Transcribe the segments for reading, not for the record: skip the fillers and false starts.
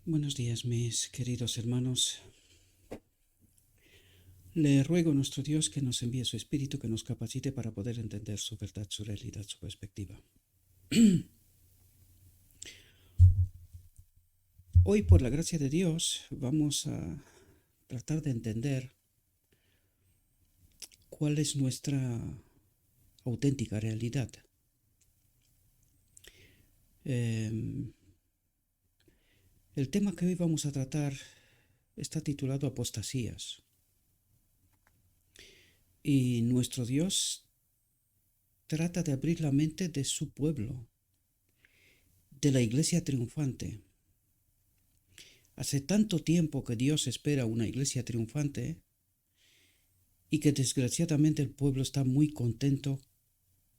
Buenos días, mis queridos hermanos. Le ruego a nuestro Dios que nos envíe su Espíritu, que nos capacite para poder entender su verdad, su realidad, su perspectiva. Hoy, por la gracia de Dios, vamos a tratar de entender cuál es nuestra auténtica realidad. El tema que hoy vamos a tratar está titulado Apostasías. Y nuestro Dios trata de abrir la mente de su pueblo, de la iglesia triunfante. Hace tanto tiempo que Dios espera una iglesia triunfante y que desgraciadamente el pueblo está muy contento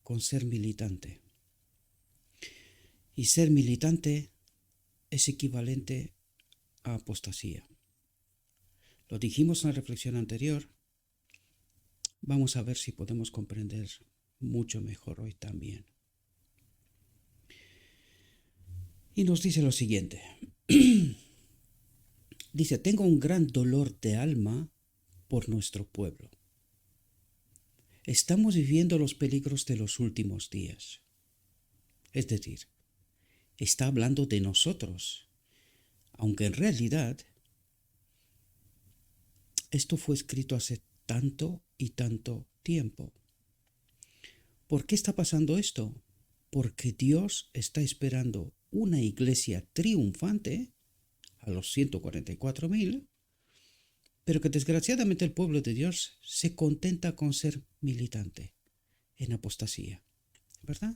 con ser militante. Y ser militante es equivalente a apostasía. Lo dijimos en la reflexión anterior. Vamos a ver si podemos comprender mucho mejor hoy también. Y nos dice lo siguiente. Dice, tengo un gran dolor de alma por nuestro pueblo. Estamos viviendo los peligros de los últimos días. Es decir, está hablando de nosotros, aunque en realidad esto fue escrito hace tanto y tanto tiempo. ¿Por qué está pasando esto? Porque Dios está esperando una iglesia triunfante a los 144.000, pero que desgraciadamente el pueblo de Dios se contenta con ser militante en apostasía, ¿verdad?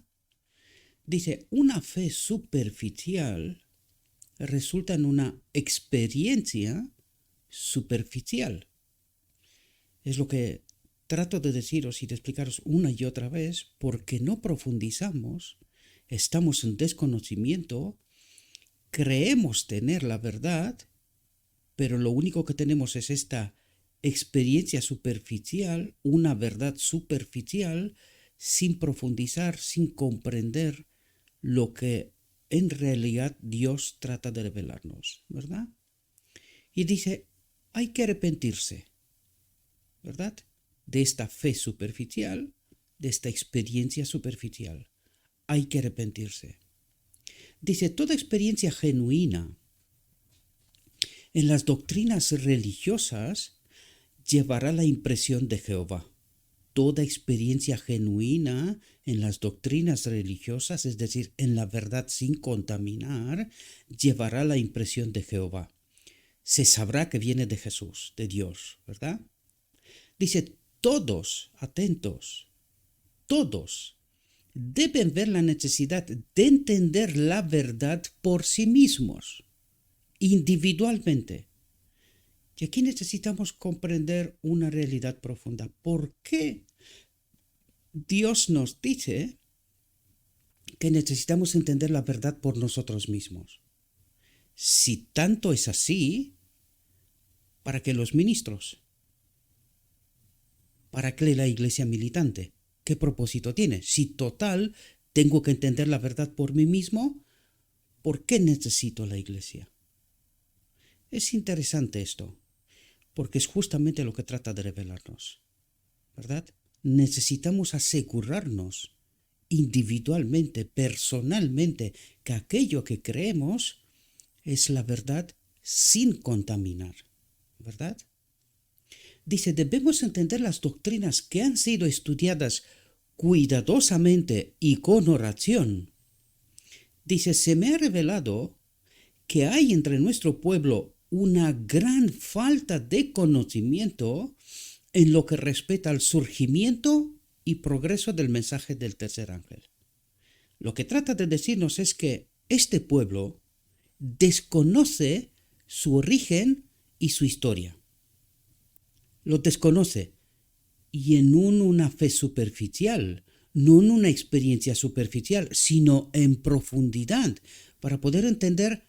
Dice, una fe superficial resulta en una experiencia superficial. Es lo que trato de deciros y de explicaros una y otra vez, porque no profundizamos, estamos en desconocimiento, creemos tener la verdad, pero lo único que tenemos es esta experiencia superficial, una verdad superficial, sin profundizar, sin comprender lo que en realidad Dios trata de revelarnos, ¿verdad? Y dice, hay que arrepentirse, ¿verdad? De esta fe superficial, de esta experiencia superficial. Hay que arrepentirse. Dice, toda experiencia genuina en las doctrinas religiosas llevará la impresión de Jehová. Toda experiencia genuina en las doctrinas religiosas, es decir, en la verdad sin contaminar, llevará la impresión de Jehová. Se sabrá que viene de Jesús, de Dios, ¿verdad? Dice, todos, atentos, todos deben ver la necesidad de entender la verdad por sí mismos, individualmente. Y aquí necesitamos comprender una realidad profunda. ¿Por qué Dios nos dice que necesitamos entender la verdad por nosotros mismos? Si tanto es así, ¿para qué los ministros? ¿Para qué la iglesia militante? ¿Qué propósito tiene? Si total tengo que entender la verdad por mí mismo, ¿por qué necesito la iglesia? Es interesante esto, porque es justamente lo que trata de revelarnos, ¿verdad? Necesitamos asegurarnos individualmente, personalmente, que aquello que creemos es la verdad sin contaminar, ¿verdad? Dice, debemos entender las doctrinas que han sido estudiadas cuidadosamente y con oración. Dice, se me ha revelado que hay entre nuestro pueblo una gran falta de conocimiento en lo que respecta al surgimiento y progreso del mensaje del tercer ángel. Lo que trata de decirnos es que este pueblo desconoce su origen y su historia. Lo desconoce, y en una fe superficial, no en una experiencia superficial, sino en profundidad, para poder entender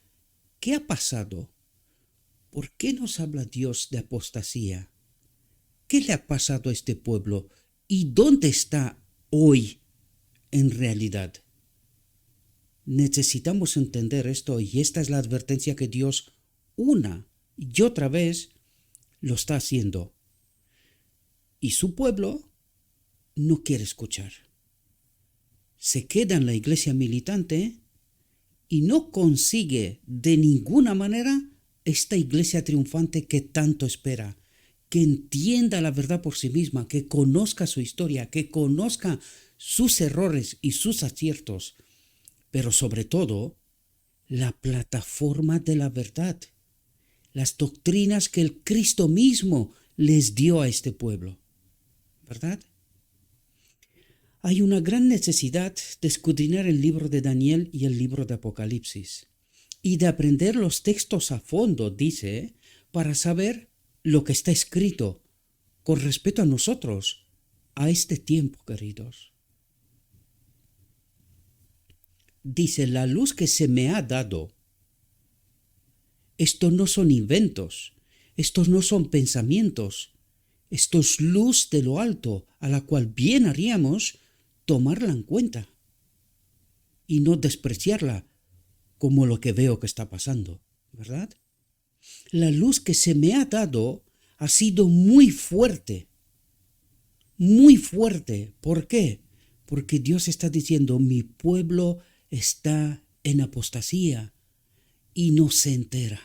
qué ha pasado. ¿Por qué nos habla Dios de apostasía? ¿Qué le ha pasado a este pueblo? ¿Y dónde está hoy en realidad? Necesitamos entender esto y esta es la advertencia que Dios una y otra vez lo está haciendo. Y su pueblo no quiere escuchar. Se queda en la iglesia militante y no consigue de ninguna manera esta iglesia triunfante que tanto espera, que entienda la verdad por sí misma, que conozca su historia, que conozca sus errores y sus aciertos, pero sobre todo la plataforma de la verdad, las doctrinas que el Cristo mismo les dio a este pueblo, ¿verdad? Hay una gran necesidad de escudriñar el libro de Daniel y el libro de Apocalipsis y de aprender los textos a fondo, dice, para saber lo que está escrito con respecto a nosotros, a este tiempo, queridos. Dice, la luz que se me ha dado, estos no son inventos, estos no son pensamientos, esto es luz de lo alto, a la cual bien haríamos tomarla en cuenta y no despreciarla como lo que veo que está pasando, ¿verdad? La luz que se me ha dado ha sido muy fuerte, muy fuerte. ¿Por qué? Porque Dios está diciendo, mi pueblo está en apostasía y no se entera.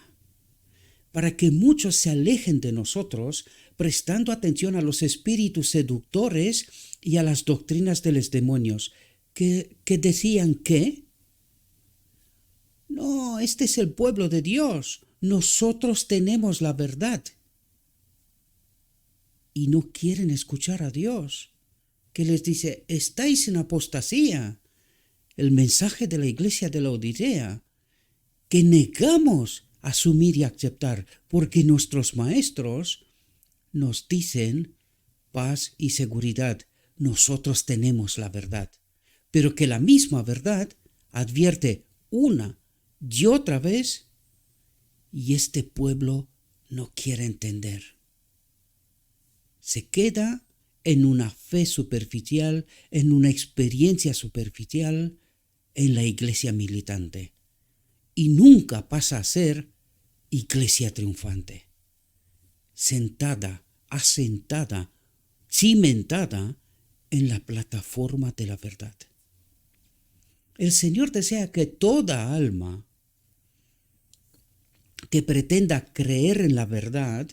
Para que muchos se alejen de nosotros, prestando atención a los espíritus seductores y a las doctrinas de los demonios, que decían que no, este es el pueblo de Dios, nosotros tenemos la verdad. Y no quieren escuchar a Dios, que les dice, estáis en apostasía. El mensaje de la iglesia de Laodicea, que negamos asumir y aceptar, porque nuestros maestros nos dicen paz y seguridad, nosotros tenemos la verdad, pero que la misma verdad advierte una y otra vez, y este pueblo no quiere entender. Se queda en una fe superficial, en una experiencia superficial en la iglesia militante, y nunca pasa a ser iglesia triunfante, sentada, asentada, cimentada en la plataforma de la verdad. El Señor desea que toda alma que pretenda creer en la verdad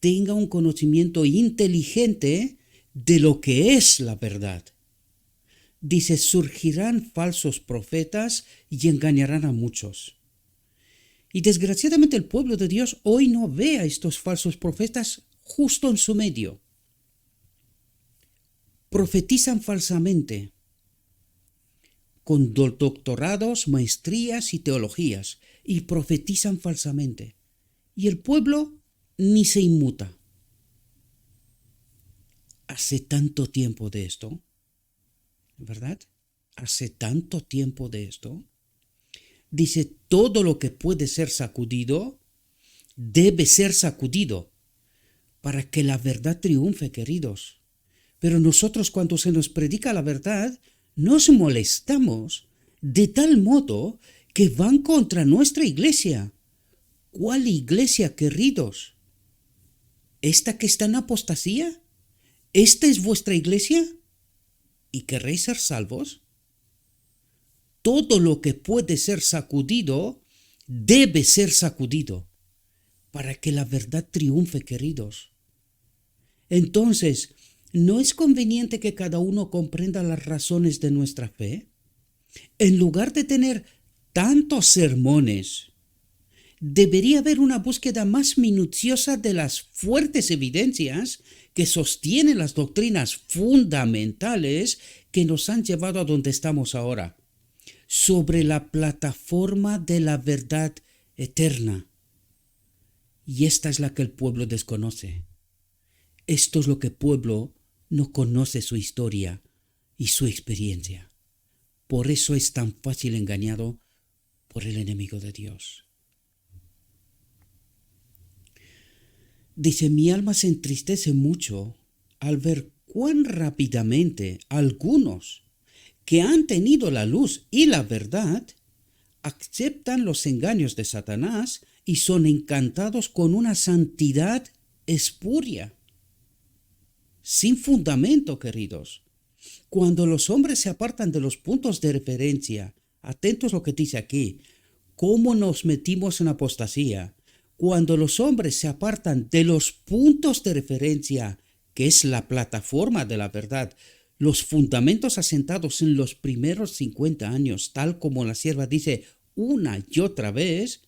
tenga un conocimiento inteligente de lo que es la verdad. Dice, surgirán falsos profetas y engañarán a muchos. Y desgraciadamente el pueblo de Dios hoy no ve a estos falsos profetas justo en su medio. Profetizan falsamente, con doctorados, maestrías y teologías, y profetizan falsamente. Y el pueblo ni se inmuta. Hace tanto tiempo de esto, ¿verdad? Hace tanto tiempo de esto. Dice, todo lo que puede ser sacudido, debe ser sacudido, para que la verdad triunfe, queridos. Pero nosotros cuando se nos predica la verdad, nos molestamos de tal modo que van contra nuestra iglesia. ¿Cuál iglesia, queridos? ¿Esta que está en apostasía? ¿Esta es vuestra iglesia? ¿Y queréis ser salvos? Todo lo que puede ser sacudido, debe ser sacudido, para que la verdad triunfe, queridos. Entonces, ¿no es conveniente que cada uno comprenda las razones de nuestra fe? En lugar de tener tantos sermones, debería haber una búsqueda más minuciosa de las fuertes evidencias que sostienen las doctrinas fundamentales que nos han llevado a donde estamos ahora, sobre la plataforma de la verdad eterna. Y esta es la que el pueblo desconoce. Esto es lo que el pueblo no conoce, su historia y su experiencia. Por eso es tan fácil engañado por el enemigo de Dios. Dice, mi alma se entristece mucho al ver cuán rápidamente algunos que han tenido la luz y la verdad aceptan los engaños de Satanás y son encantados con una santidad espuria, sin fundamento, queridos. Cuando los hombres se apartan de los puntos de referencia, atentos a lo que dice aquí, cómo nos metimos en apostasía. Cuando los hombres se apartan de los puntos de referencia, que es la plataforma de la verdad, los fundamentos asentados en los primeros 50 años, tal como la sierva dice una y otra vez,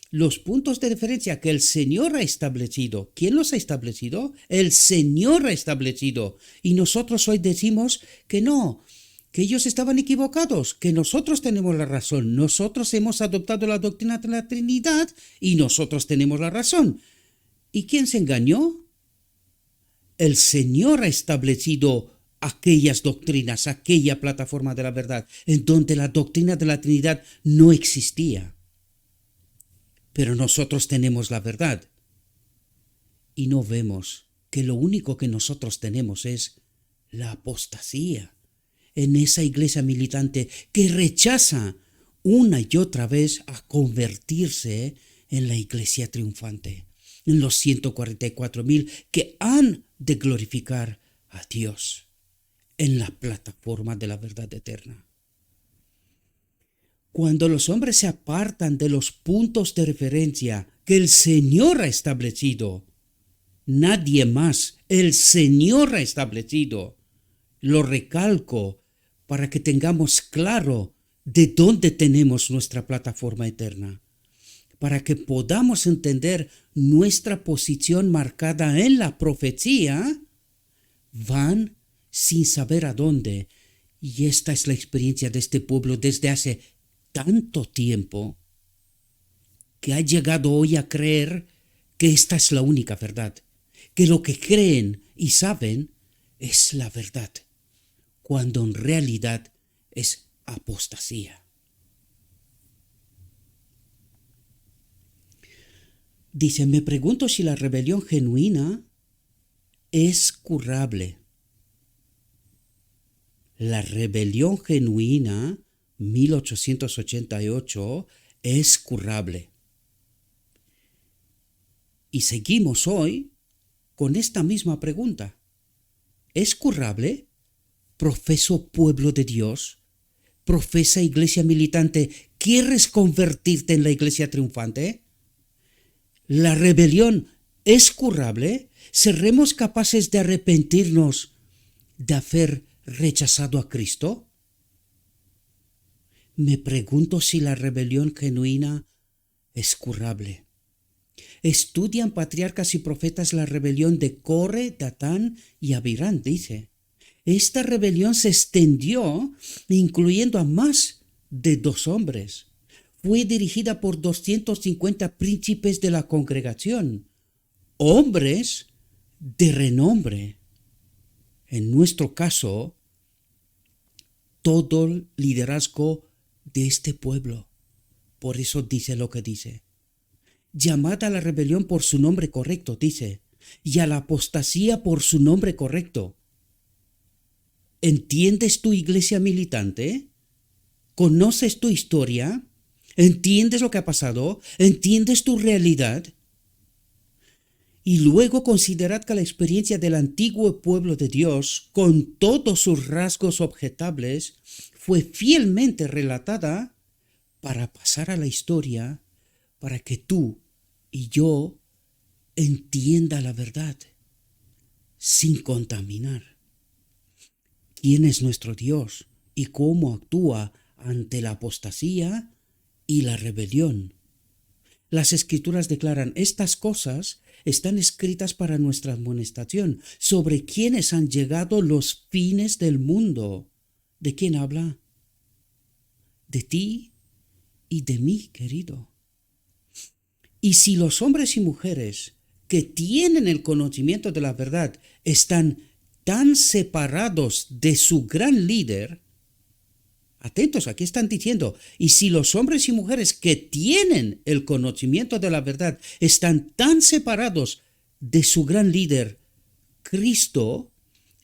los puntos de referencia que el Señor ha establecido. ¿Quién los ha establecido? El Señor ha establecido. Y nosotros hoy decimos que no, que ellos estaban equivocados, que nosotros tenemos la razón. Nosotros hemos adoptado la doctrina de la Trinidad y nosotros tenemos la razón. ¿Y quién se engañó? El Señor ha establecido aquellas doctrinas, aquella plataforma de la verdad, en donde la doctrina de la Trinidad no existía. Pero nosotros tenemos la verdad y no vemos que lo único que nosotros tenemos es la apostasía en esa iglesia militante que rechaza una y otra vez a convertirse en la iglesia triunfante, en los 144,000 que han de glorificar a Dios en la plataforma de la verdad eterna. Cuando los hombres se apartan de los puntos de referencia que el Señor ha establecido, nadie más, el Señor ha establecido. Lo recalco para que tengamos claro de dónde tenemos nuestra plataforma eterna, para que podamos entender nuestra posición marcada en la profecía, van sin saber a dónde. Y esta es la experiencia de este pueblo desde hace tanto tiempo que ha llegado hoy a creer que esta es la única verdad, que lo que creen y saben es la verdad, cuando en realidad es apostasía. Dice, me pregunto si la rebelión genuina es curable. La rebelión genuina 1888 es curable. Y seguimos hoy con esta misma pregunta. ¿Es curable? Profeso pueblo de Dios, profesa iglesia militante, ¿quieres convertirte en la iglesia triunfante? ¿La rebelión es curable? ¿Seremos capaces de arrepentirnos de haber rechazado a Cristo? Me pregunto si la rebelión genuina es curable. Estudian patriarcas y profetas la rebelión de Core, Datán y Abirán, dice. Esta rebelión se extendió incluyendo a más de 2 hombres. Fue dirigida por 250 príncipes de la congregación, hombres de renombre. En nuestro caso, todo el liderazgo de este pueblo. Por eso dice lo que dice. Llamad a la rebelión por su nombre correcto, dice, y a la apostasía por su nombre correcto. ¿Entiendes tu iglesia militante? ¿Conoces tu historia? ¿Entiendes lo que ha pasado? ¿Entiendes tu realidad? Y luego considerad que la experiencia del antiguo pueblo de Dios, con todos sus rasgos objetables, fue fielmente relatada para pasar a la historia, para que tú y yo entienda la verdad, sin contaminar. ¿Quién es nuestro Dios y cómo actúa ante la apostasía y la rebelión? Las Escrituras declaran, estas cosas están escritas para nuestra amonestación, sobre quienes han llegado los fines del mundo. ¿De quién habla? De ti y de mí, querido. Y si los hombres y mujeres que tienen el conocimiento de la verdad están tan separados de su gran líder, atentos, aquí están diciendo, y si los hombres y mujeres que tienen el conocimiento de la verdad están tan separados de su gran líder, Cristo,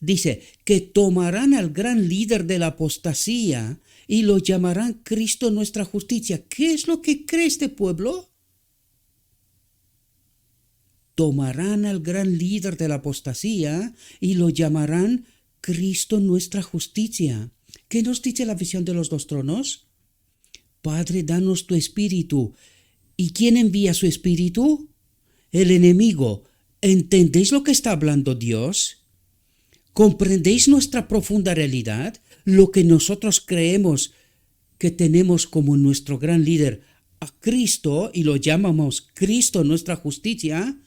dice que tomarán al gran líder de la apostasía, y lo llamarán Cristo nuestra justicia. ¿Qué es lo que cree este pueblo? Tomarán al gran líder de la apostasía y lo llamarán Cristo nuestra justicia. ¿Qué nos dice la visión de los dos tronos? Padre, danos tu espíritu. ¿Y quién envía su espíritu? El enemigo. ¿Entendéis lo que está hablando Dios? ¿Comprendéis nuestra profunda realidad? Lo que nosotros creemos que tenemos como nuestro gran líder a Cristo y lo llamamos Cristo nuestra justicia,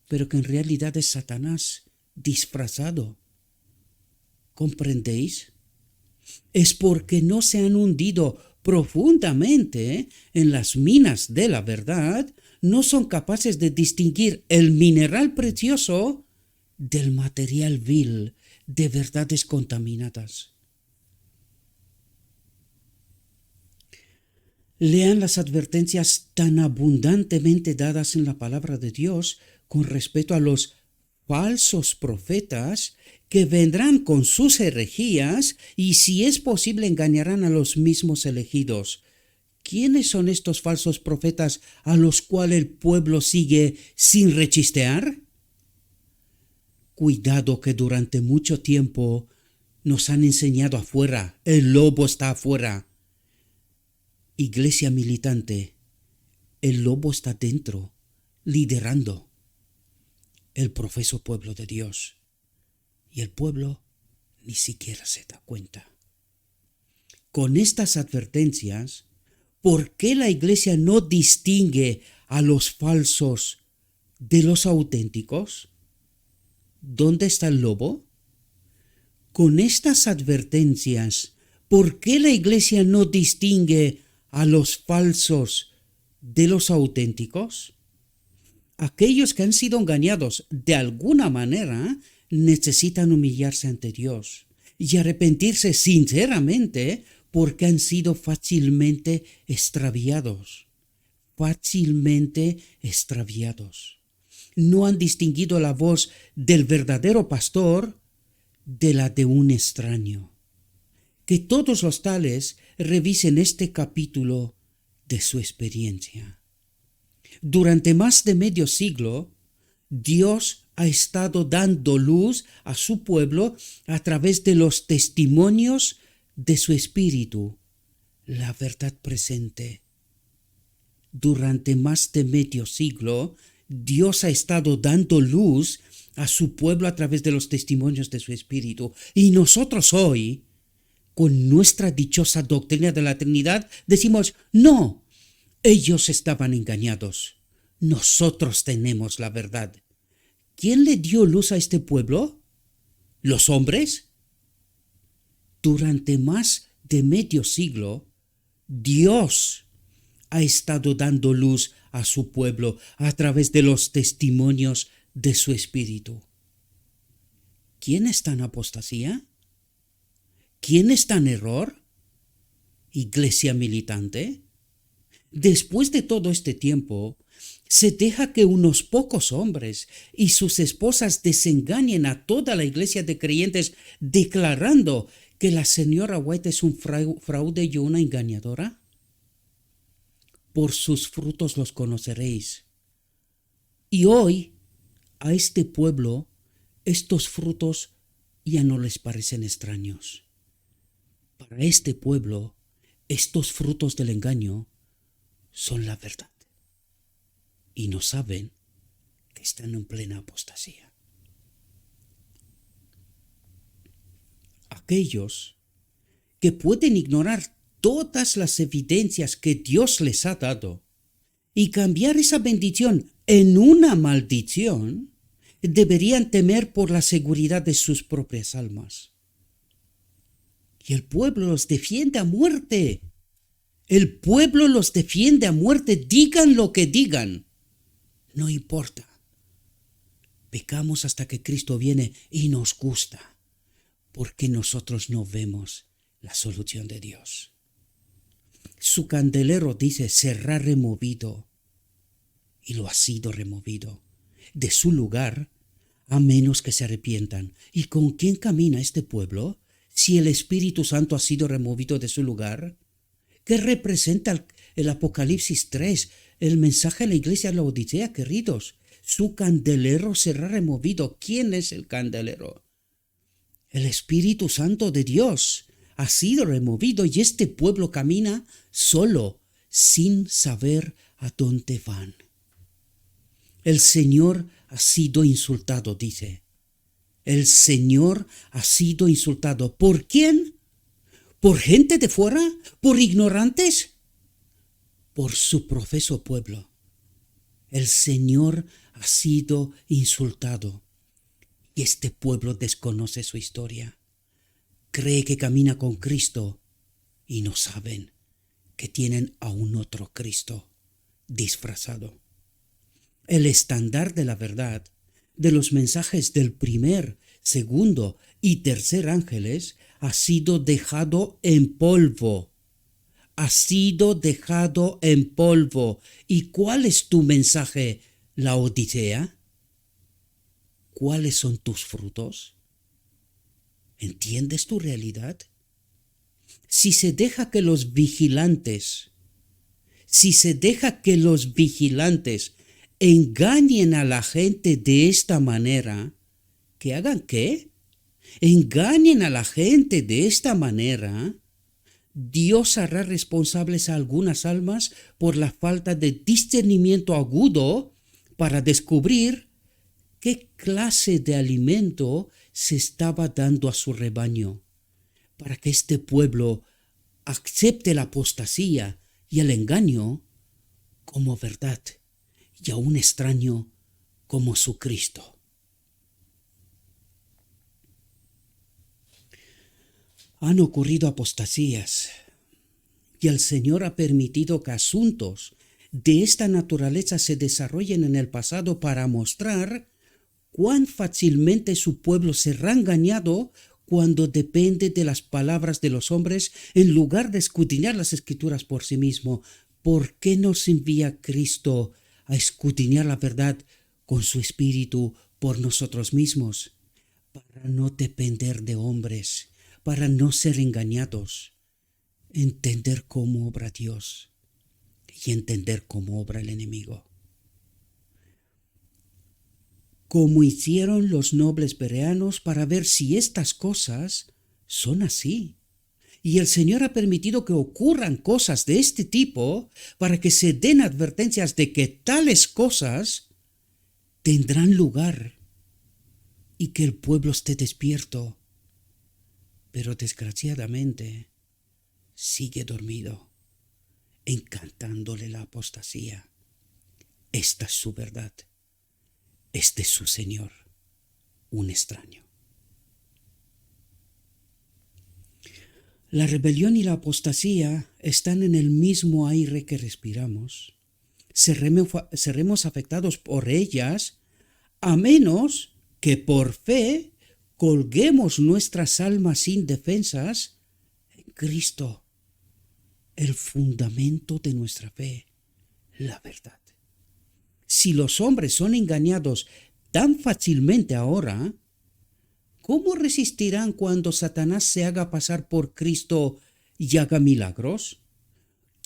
pero que en realidad es Satanás disfrazado. ¿Comprendéis? Es porque no se han hundido profundamente en las minas de la verdad, no son capaces de distinguir el mineral precioso del material vil de verdades contaminadas. Lean las advertencias tan abundantemente dadas en la palabra de Dios con respecto a los falsos profetas que vendrán con sus herejías y, si es posible, engañarán a los mismos elegidos. ¿Quiénes son estos falsos profetas a los cuales el pueblo sigue sin rechistear? Cuidado, que durante mucho tiempo nos han enseñado afuera, el lobo está afuera. Iglesia militante, el lobo está dentro, liderando el profeso pueblo de Dios. Y el pueblo ni siquiera se da cuenta. Con estas advertencias, ¿por qué la iglesia no distingue a los falsos de los auténticos? ¿Dónde está el lobo? Con estas advertencias, ¿por qué la iglesia no distingue a los falsos de los auténticos? Aquellos que han sido engañados de alguna manera necesitan humillarse ante Dios y arrepentirse sinceramente porque han sido fácilmente extraviados. No han distinguido la voz del verdadero pastor de la de un extraño. Que todos los tales revisen este capítulo de su experiencia. Durante más de medio siglo, Dios ha estado dando luz a su pueblo a través de los testimonios de su espíritu, la verdad presente. Durante más de medio siglo, Dios ha estado dando luz a su pueblo a través de los testimonios de su espíritu. Y nosotros hoy, con nuestra dichosa doctrina de la Trinidad, decimos, no, ellos estaban engañados. Nosotros tenemos la verdad. ¿Quién le dio luz a este pueblo? ¿Los hombres? Durante más de medio siglo, Dios ha estado dando luz a su pueblo a través de los testimonios de su espíritu. ¿Quién está en apostasía? ¿Quién está en error? ¿Iglesia militante? Después de todo este tiempo, se deja que unos pocos hombres y sus esposas desengañen a toda la iglesia de creyentes declarando que la señora White es un fraude y una engañadora. Por sus frutos los conoceréis. Y hoy, a este pueblo, estos frutos ya no les parecen extraños. Para este pueblo, estos frutos del engaño son la verdad. Y no saben que están en plena apostasía. Aquellos que pueden ignorar todas las evidencias que Dios les ha dado y cambiar esa bendición en una maldición, deberían temer por la seguridad de sus propias almas. Y el pueblo los defiende a muerte. El pueblo los defiende a muerte, digan lo que digan. No importa. Pecamos hasta que Cristo viene y nos gusta, porque nosotros no vemos la solución de Dios. Su candelero, dice, será removido, y lo ha sido removido de su lugar, a menos que se arrepientan. ¿Y con quién camina este pueblo? si el Espíritu Santo ha sido removido de su lugar? ¿Qué representa el Apocalipsis 3, el mensaje a la iglesia de la Odisea, queridos? Su candelero será removido. ¿Quién es el candelero? El Espíritu Santo de Dios ha sido removido y este pueblo camina solo, sin saber a dónde van. El Señor ha sido insultado, dice. El Señor ha sido insultado. ¿Por quién? ¿Por gente de fuera? ¿Por ignorantes? Por su profeso pueblo. El Señor ha sido insultado. Y este pueblo desconoce su historia. Cree que camina con Cristo y no saben que tienen a un otro Cristo disfrazado. El estándar de la verdad, de los mensajes del primer, segundo y tercer ángeles, ha sido dejado en polvo. Ha sido dejado en polvo. ¿Y cuál es tu mensaje, la Odisea? ¿Cuáles son tus frutos? ¿Entiendes tu realidad? Si se deja que los vigilantes engañen a la gente de esta manera, ¿que hagan qué? Engañen a la gente de esta manera, Dios hará responsables a algunas almas por la falta de discernimiento agudo para descubrir qué clase de alimento se estaba dando a su rebaño, para que este pueblo acepte la apostasía y el engaño como verdad y a un extraño como su Cristo. Han ocurrido apostasías y el Señor ha permitido que asuntos de esta naturaleza se desarrollen en el pasado para mostrar cuán fácilmente su pueblo será engañado cuando depende de las palabras de los hombres en lugar de escudriñar las Escrituras por sí mismo. ¿Por qué nos envía Cristo a escudriñar la verdad con su Espíritu por nosotros mismos? Para no depender de hombres, para no ser engañados, entender cómo obra Dios y entender cómo obra el enemigo. Como hicieron los nobles bereanos para ver si estas cosas son así. Y el Señor ha permitido que ocurran cosas de este tipo para que se den advertencias de que tales cosas tendrán lugar y que el pueblo esté despierto. Pero desgraciadamente sigue dormido, encantándole la apostasía. Esta es su verdad. Este es su Señor, un extraño. La rebelión y la apostasía están en el mismo aire que respiramos. Seremos afectados por ellas a menos que por fe colguemos nuestras almas indefensas en Cristo, el fundamento de nuestra fe, la verdad. Si los hombres son engañados tan fácilmente ahora, ¿cómo resistirán cuando Satanás se haga pasar por Cristo y haga milagros?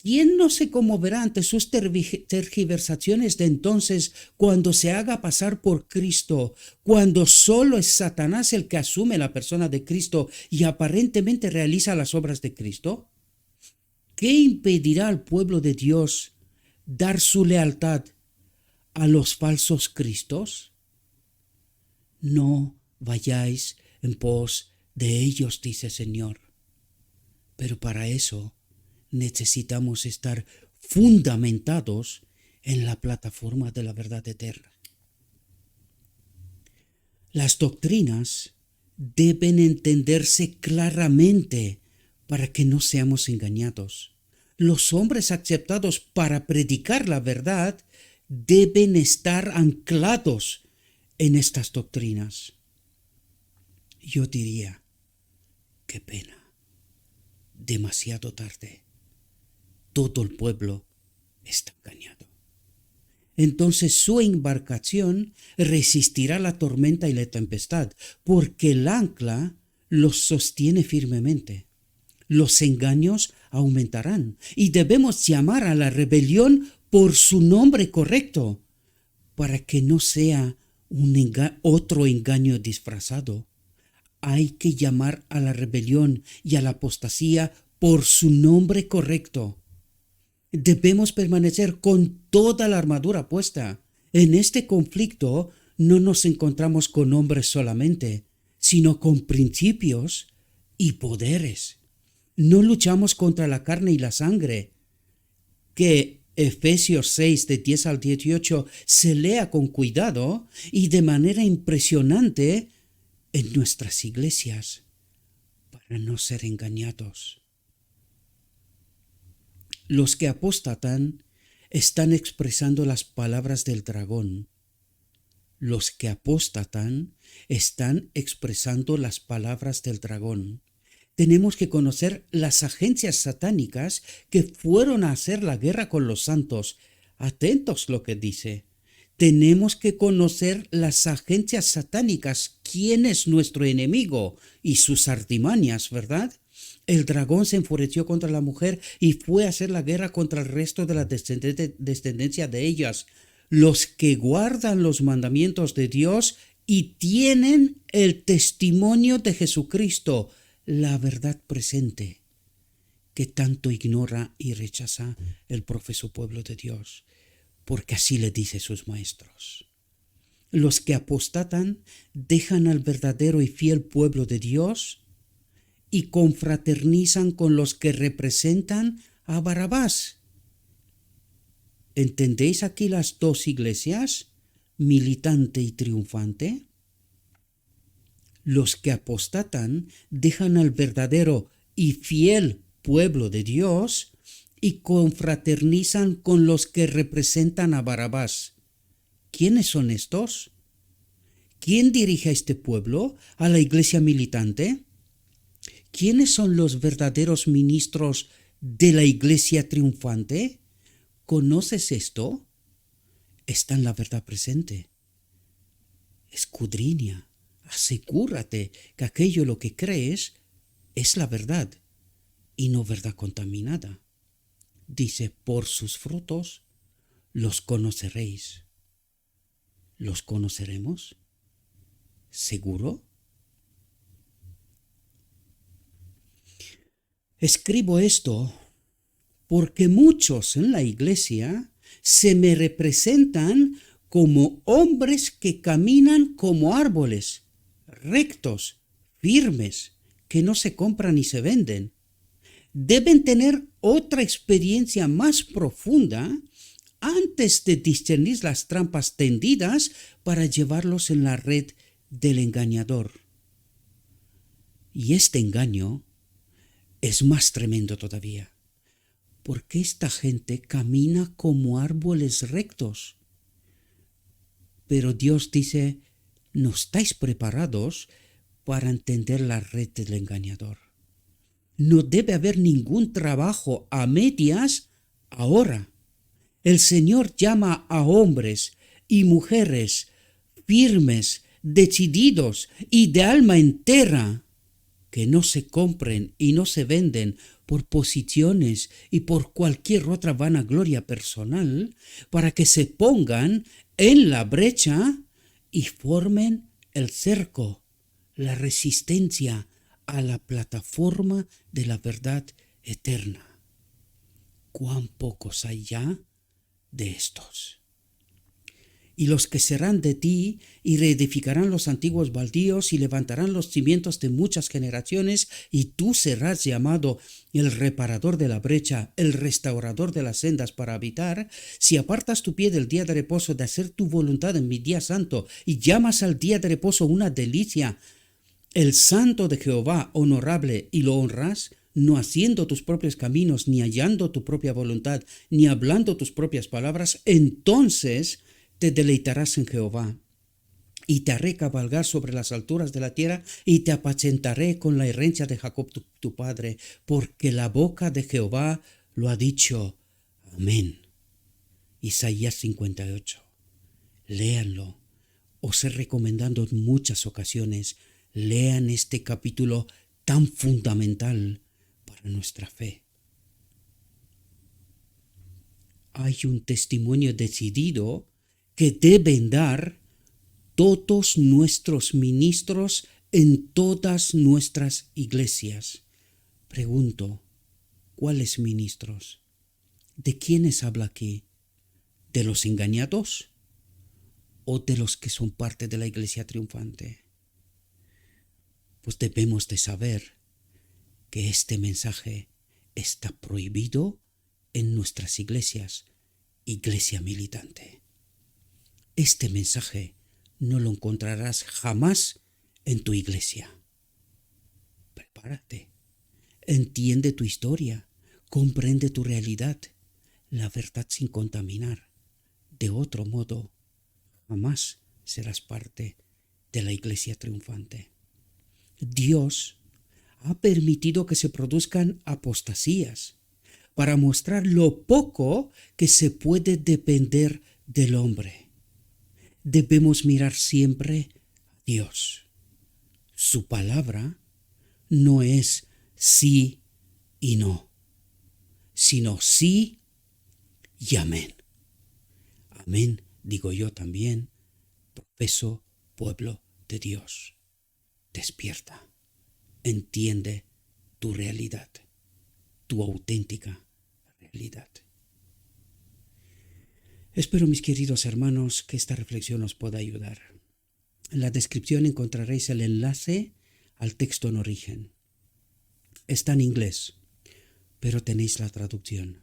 ¿Quién no se conmoverá ante sus tergiversaciones de entonces cuando se haga pasar por Cristo, cuando solo es Satanás el que asume la persona de Cristo y aparentemente realiza las obras de Cristo? ¿Qué impedirá al pueblo de Dios dar su lealtad a los falsos cristos? No vayáis en pos de ellos, dice el Señor. Pero para eso necesitamos estar fundamentados en la plataforma de la verdad eterna. Las doctrinas deben entenderse claramente para que no seamos engañados. Los hombres aceptados para predicar la verdad deben estar anclados en estas doctrinas. Yo diría, qué pena, demasiado tarde. Todo el pueblo está engañado. Entonces su embarcación resistirá la tormenta y la tempestad, porque el ancla los sostiene firmemente. Los engaños aumentarán y debemos llamar a la rebelión por su nombre correcto para que no sea otro engaño disfrazado. Hay que llamar a la rebelión y a la apostasía por su nombre correcto. Debemos permanecer con toda la armadura puesta. En este conflicto no nos encontramos con hombres solamente, sino con principios y poderes. No luchamos contra la carne y la sangre, que Efesios 6 de 10 al 18 se lea con cuidado y de manera impresionante en nuestras iglesias para no ser engañados. Los que apostatan están expresando las palabras del dragón. Los que apostatan están expresando las palabras del dragón. Tenemos que conocer las agencias satánicas que fueron a hacer la guerra con los santos. Atentos lo que dice. Tenemos que conocer las agencias satánicas, quién es nuestro enemigo y sus artimañas, ¿verdad? El dragón se enfureció contra la mujer y fue a hacer la guerra contra el resto de la descendencia de ellas, los que guardan los mandamientos de Dios y tienen el testimonio de Jesucristo, la verdad presente, que tanto ignora y rechaza el profeso pueblo de Dios, porque así le dice sus maestros. Los que apostatan dejan al verdadero y fiel pueblo de Dios y confraternizan con los que representan a Barrabás. ¿Entendéis aquí las dos iglesias, militante y triunfante? Los que apostatan dejan al verdadero y fiel pueblo de Dios y confraternizan con los que representan a Barrabás. ¿Quiénes son estos? ¿Quién dirige a este pueblo, a la iglesia militante? ¿Quiénes son los verdaderos ministros de la iglesia triunfante? ¿Conoces esto? Está en la verdad presente. Escudriña, asegúrate que aquello lo que crees es la verdad y no verdad contaminada. Dice, por sus frutos los conoceréis. ¿Los conoceremos? ¿Seguro? Escribo esto porque muchos en la iglesia se me representan como hombres que caminan como árboles, rectos, firmes, que no se compran ni se venden. Deben tener otra experiencia más profunda antes de discernir las trampas tendidas para llevarlos en la red del engañador. Y este engaño es más tremendo todavía, porque esta gente camina como árboles rectos. Pero Dios dice, no estáis preparados para entender la red del engañador. No debe haber ningún trabajo a medias ahora. El Señor llama a hombres y mujeres firmes, decididos y de alma entera, que no se compren y no se venden por posiciones y por cualquier otra vanagloria personal, para que se pongan en la brecha y formen el cerco, la resistencia a la plataforma de la verdad eterna. ¿Cuán pocos hay ya de estos? Y los que serán de ti y reedificarán los antiguos baldíos y levantarán los cimientos de muchas generaciones, y tú serás llamado el reparador de la brecha, el restaurador de las sendas para habitar. Si apartas tu pie del día de reposo de hacer tu voluntad en mi día santo y llamas al día de reposo una delicia, el santo de Jehová honorable, y lo honras, no haciendo tus propios caminos, ni hallando tu propia voluntad, ni hablando tus propias palabras, entonces te deleitarás en Jehová, y te haré cabalgar sobre las alturas de la tierra, y te apacentaré con la herencia de Jacob tu padre, porque la boca de Jehová lo ha dicho. Amén. Isaías 58. Léanlo. Os he recomendado en muchas ocasiones lean este capítulo tan fundamental para nuestra fe. Hay un testimonio decidido que deben dar todos nuestros ministros en todas nuestras iglesias. Pregunto, ¿cuáles ministros? ¿De quiénes habla aquí? ¿De los engañados o de los que son parte de la iglesia triunfante? Pues debemos de saber que este mensaje está prohibido en nuestras iglesias, iglesia militante. Este mensaje no lo encontrarás jamás en tu iglesia. Prepárate, entiende tu historia, comprende tu realidad, la verdad sin contaminar. De otro modo, jamás serás parte de la iglesia triunfante. Dios ha permitido que se produzcan apostasías para mostrar lo poco que se puede depender del hombre. Debemos mirar siempre a Dios. Su palabra no es sí y no, sino sí y amén. Amén, digo yo también, profeso pueblo de Dios. Despierta, entiende tu realidad, tu auténtica realidad. Espero, mis queridos hermanos, que esta reflexión os pueda ayudar. En la descripción encontraréis el enlace al texto en origen. Está en inglés, pero tenéis la traducción.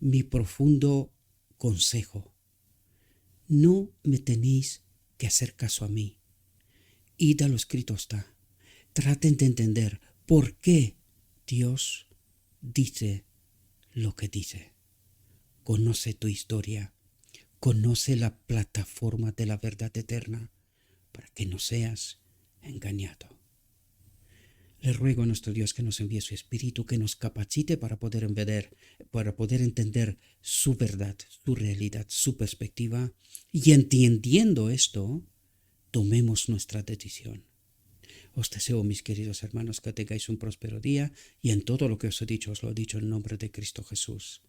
Mi profundo consejo: no me tenéis que hacer caso a mí. Id a lo escrito está. Traten de entender por qué Dios dice lo que dice. Conoce tu historia, conoce la plataforma de la verdad eterna para que no seas engañado. Le ruego a nuestro Dios que nos envíe su Espíritu, que nos capacite para poder entender su verdad, su realidad, su perspectiva, y entendiendo esto, tomemos nuestra decisión. Os deseo, mis queridos hermanos, que tengáis un próspero día, y en todo lo que os he dicho, os lo he dicho en nombre de Cristo Jesús.